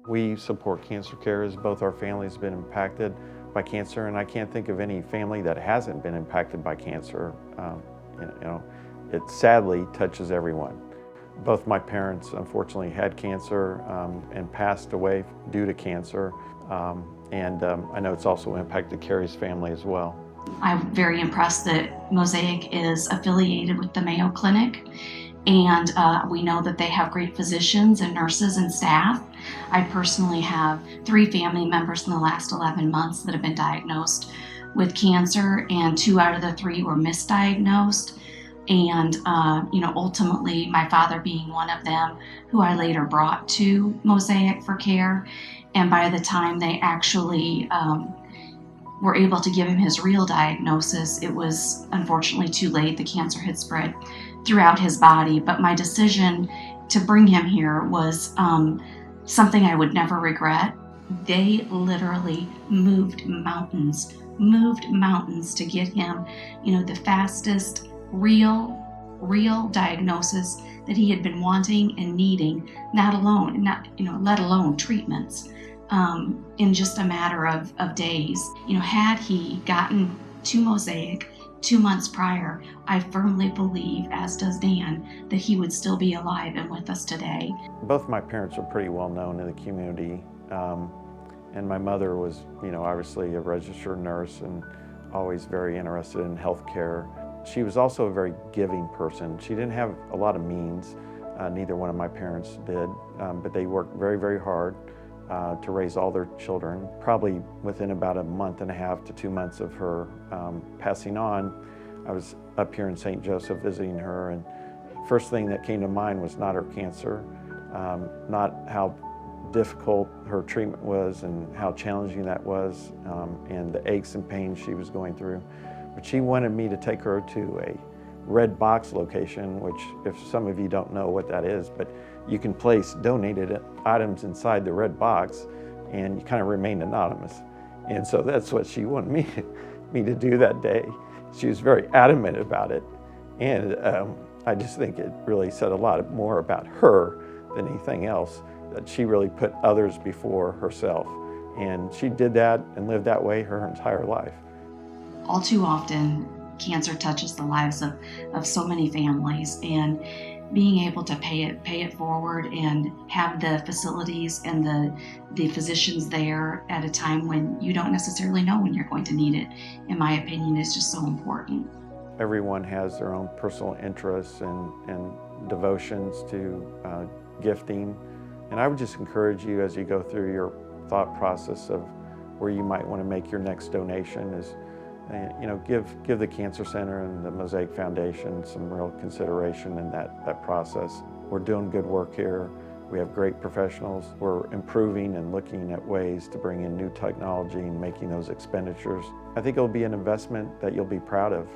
We support cancer care as both our families have been impacted by cancer, and I can't think of any family that hasn't been impacted by cancer. It sadly touches everyone. Both my parents unfortunately had cancer and passed away due to cancer, I know it's also impacted Kerry's family as well. I'm very impressed that Mosaic is affiliated with the Mayo Clinic, and we know that they have great physicians and nurses and staff. I personally have 3 family members in the last 11 months that have been diagnosed with cancer, and 2 out of the 3 were misdiagnosed. And ultimately, my father being one of them, who I later brought to Mosaic for care. And by the time they actually were able to give him his real diagnosis, it was unfortunately too late. The cancer had spread throughout his body. But my decision to bring him here was something I would never regret. They literally moved mountains to get him, the fastest real diagnosis that he had been wanting and needing, let alone treatments, in just a matter of days. Had he gotten to Mosaic 2 months prior, I firmly believe, as does Dan, that he would still be alive and with us today. Both my parents are pretty well known in the community, and my mother was, obviously a registered nurse and always very interested in healthcare. She was also a very giving person. She didn't have a lot of means, neither one of my parents did, but they worked very, very hard to raise all their children. Probably within about a month and a half to 2 months of her passing on, I was up here in St. Joseph visiting her, and first thing that came to mind was not her cancer, not how difficult her treatment was and how challenging that was, and the aches and pains she was going through. But she wanted me to take her to a red box location, which, if some of you don't know what that is, but you can place donated items inside the red box and you kind of remain anonymous. And so that's what she wanted me to do that day. She was very adamant about it. And I just think it really said a lot more about her than anything else, that she really put others before herself. And she did that and lived that way her entire life. All too often, cancer touches the lives of so many families, and being able to pay it forward and have the facilities and the physicians there at a time when you don't necessarily know when you're going to need it, in my opinion, is just so important. Everyone has their own personal interests and devotions to gifting, and I would just encourage you, as you go through your thought process of where you might want to make your next donation, is give the Cancer Center and the Mosaic Foundation some real consideration in that process. We're doing good work here. We have great professionals. We're improving and looking at ways to bring in new technology and making those expenditures. I think it'll be an investment that you'll be proud of.